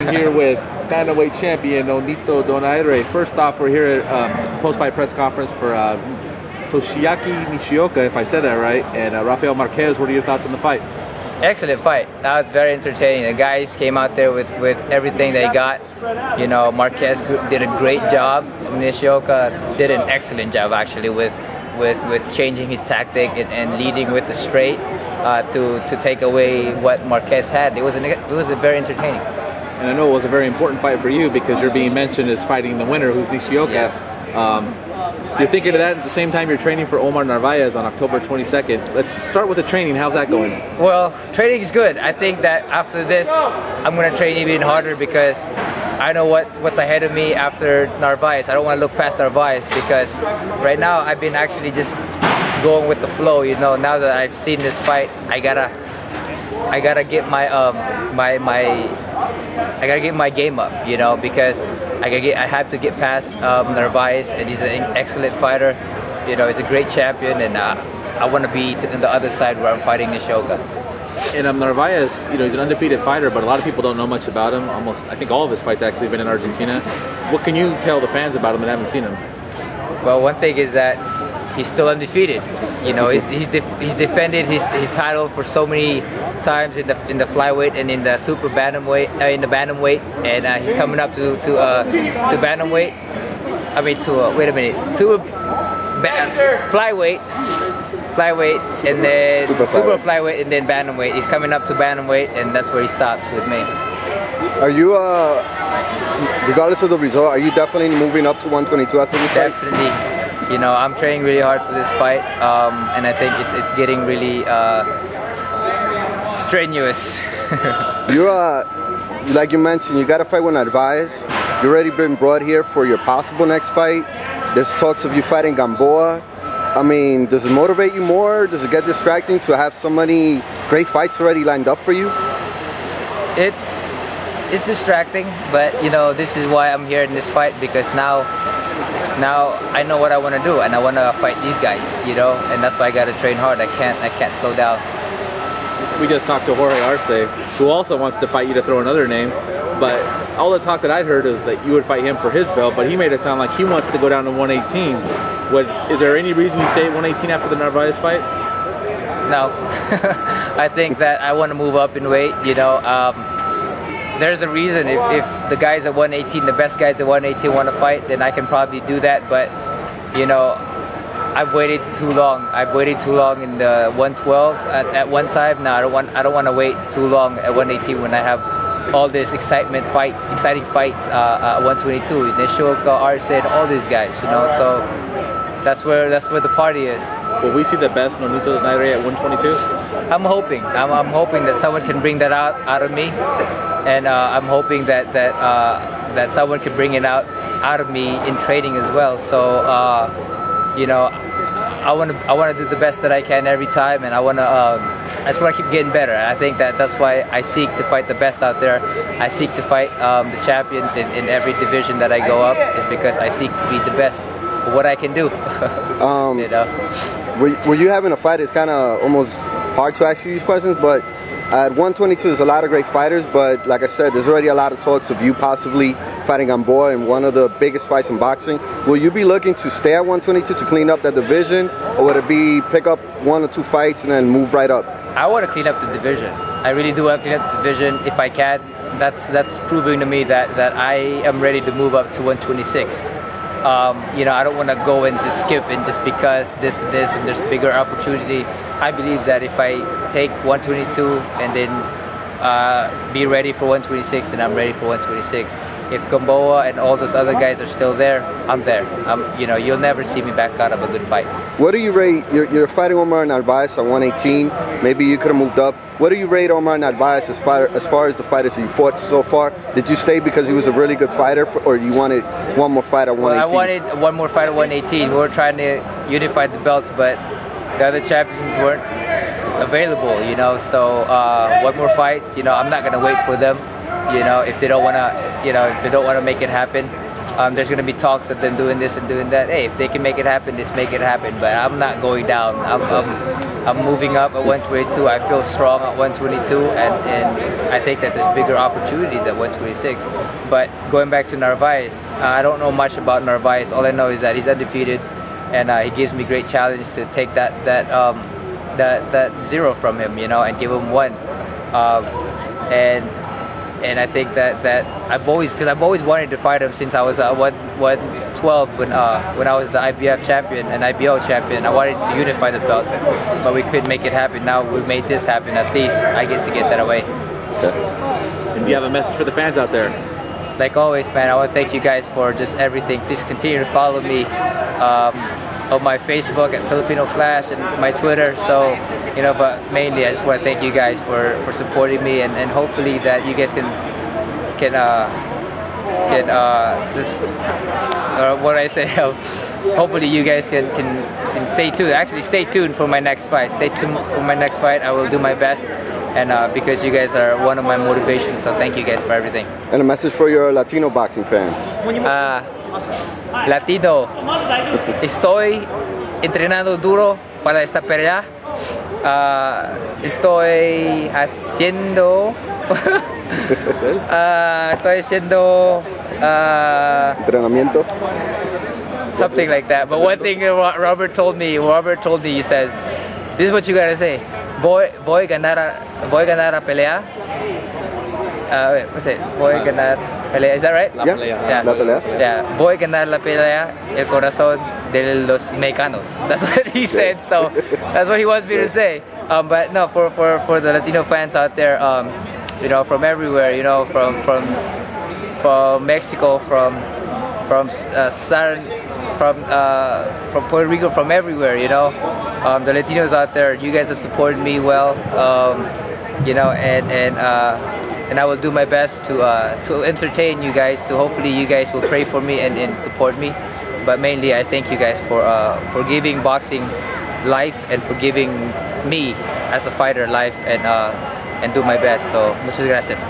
I'm here with bantamweight champion Nonito Donaire. First off, we're here at the post-fight press conference for Marquez-Nishioka, if I said that right, and Rafael Marquez. What are your thoughts on the fight? Excellent fight. That was very entertaining. The guys came out there with everything they got. You know, Marquez did a great job. Nishioka did an excellent job actually with changing his tactic and leading with the straight to take away what Marquez had. It was a very entertaining. And I know it was a very important fight for you because you're being mentioned as fighting the winner, who's Nishioka. Yes. You're thinking of that at the same time you're training for Omar Narvaez on October 22nd. Let's start with the training. How's that going? Well, training is good. I think that after this, I'm going to train even harder because I know what's ahead of me after Narvaez. I don't want to look past Narvaez because right now I've been actually just going with the flow. You know, now that I've seen this fight, I gotta get my I gotta get my game up. You know, because I have to get past Narvaez, and he's an excellent fighter. You know, he's a great champion, and I want to be on the other side where I'm fighting Nishioka. And Narvaez, you know, he's an undefeated fighter, but a lot of people don't know much about him. I think all of his fights actually have been in Argentina. What can you tell the fans about him that haven't seen him? Well, one thing is that he's still undefeated. You know, he's defended his title for so many times in the flyweight and in the super bantamweight, in the bantamweight, and he's coming up to bantamweight. I mean wait a minute, flyweight, and then super flyweight, and then bantamweight. He's coming up to bantamweight, and that's where he stops with me. Are you, regardless of the result, are you definitely moving up to 122 after this fight? Definitely. You know, I'm training really hard for this fight, and I think it's getting really strenuous. You like you mentioned, you got to fight with Narvaez. You already been brought here for your possible next fight. There's talks of you fighting Gamboa. I mean, does it motivate you more? Does it get distracting to have so many great fights already lined up for you? It's distracting, but you know, this is why I'm here in this fight, because now I know what I want to do, and I want to fight these guys, you know, and that's why I got to train hard. I can't slow down. We just talked to Jorge Arce, who also wants to fight you, to throw another name, but all the talk that I'd heard is that you would fight him for his belt, but he made it sound like he wants to go down to 118. Is there any reason you stay at 118 after the Narvaez fight? No. I think that I want to move up in weight, you know. There's a reason. If the guys at 118, the best guys at 118 want to fight, then I can probably do that, but you know, I've waited too long. I've waited too long in the 112 at one time. Now I don't want to wait too long at 118 when I have all this exciting fights at 122. Nishioka, Arce, and all these guys, you know. So that's where the party is. Will we see the best Nonito Donaire at 122? I'm hoping. I'm hoping that someone can bring that out of me, and I'm hoping that someone can bring it out of me in training as well. So you know, I want to do the best that I can every time, and I just want to keep getting better. I think that's why I seek to fight the best out there. I seek to fight the champions in every division that I go up, is because I seek to be the best of what I can do. You know? Were you having a fight? It's kind of almost hard to ask you these questions, but at 122 there's a lot of great fighters, but like I said, there's already a lot of talks of you possibly fighting Gamboa in one of the biggest fights in boxing. Will you be looking to stay at 122 to clean up that division, or would it be pick up 1 or 2 fights and then move right up? I want to clean up the division. I really do want to clean up the division if I can. That's proving to me that I am ready to move up to 126. You know, I don't want to go and just skip and just because this and there's bigger opportunity. I believe that if I take 122 and then be ready for 126, then I'm ready for 126. If Gamboa and all those other guys are still there, I'm there. You know, you'll never see me back out of a good fight. What do you rate? You're fighting Omar Narvaez at 118. Maybe you could have moved up. What do you rate Omar Narvaez as far as the fighters that you fought so far? Did you stay because he was a really good fighter, or you wanted one more fight at 118? Well, I wanted one more fight at 118. We were trying to unify the belts, but the other champions weren't available, you know. So one more fight, you know, I'm not gonna wait for them. You know, if they don't wanna, you know, if they don't wanna make it happen, there's gonna be talks of them doing this and doing that. Hey, if they can make it happen, just make it happen. But I'm not going down. I'm moving up at 122. I feel strong at 122, and I think that there's bigger opportunities at 126. But going back to Narvaez, I don't know much about Narvaez. All I know is that he's undefeated, and he gives me great challenge to take that zero from him, you know, and give him one. And I think that I've always wanted to fight him since I was 112 when I was the IBF champion and IBO champion. I wanted to unify the belts, but we couldn't make it happen. Now we made this happen. At least I get to get that away. And do you have a message for the fans out there? Like always, man, I want to thank you guys for just everything. Please continue to follow me on my Facebook at Filipino Flash and my Twitter. So, you know, but mainly I just want to thank you guys for supporting me, and hopefully that you guys can just what do I say? Hopefully you guys can stay tuned. Actually, stay tuned for my next fight. Stay tuned for my next fight. I will do my best, and because you guys are one of my motivations. So thank you guys for everything. And a message for your Latino boxing fans. Latino, estoy entrenando duro para esta pelea. Estoy haciendo entrenamiento, something like that. But one thing Robert told me, he says, this is what you gotta say. Voy ganar a pelea. What's it? Voy ganar pelea. Is that right? La pelea. Yeah. Voy ganar la pelea, el corazón de los mexicanos. That's what he said. So that's what he wants me to say. But no, for the Latino fans out there, you know, from everywhere, you know, from Mexico, from Puerto Rico, from everywhere, you know, the Latinos out there, you guys have supported me well, you know, and I will do my best to entertain you guys. To hopefully you guys will pray for me and support me. But mainly, I thank you guys for giving boxing life and for giving me as a fighter life, and do my best. So muchas gracias.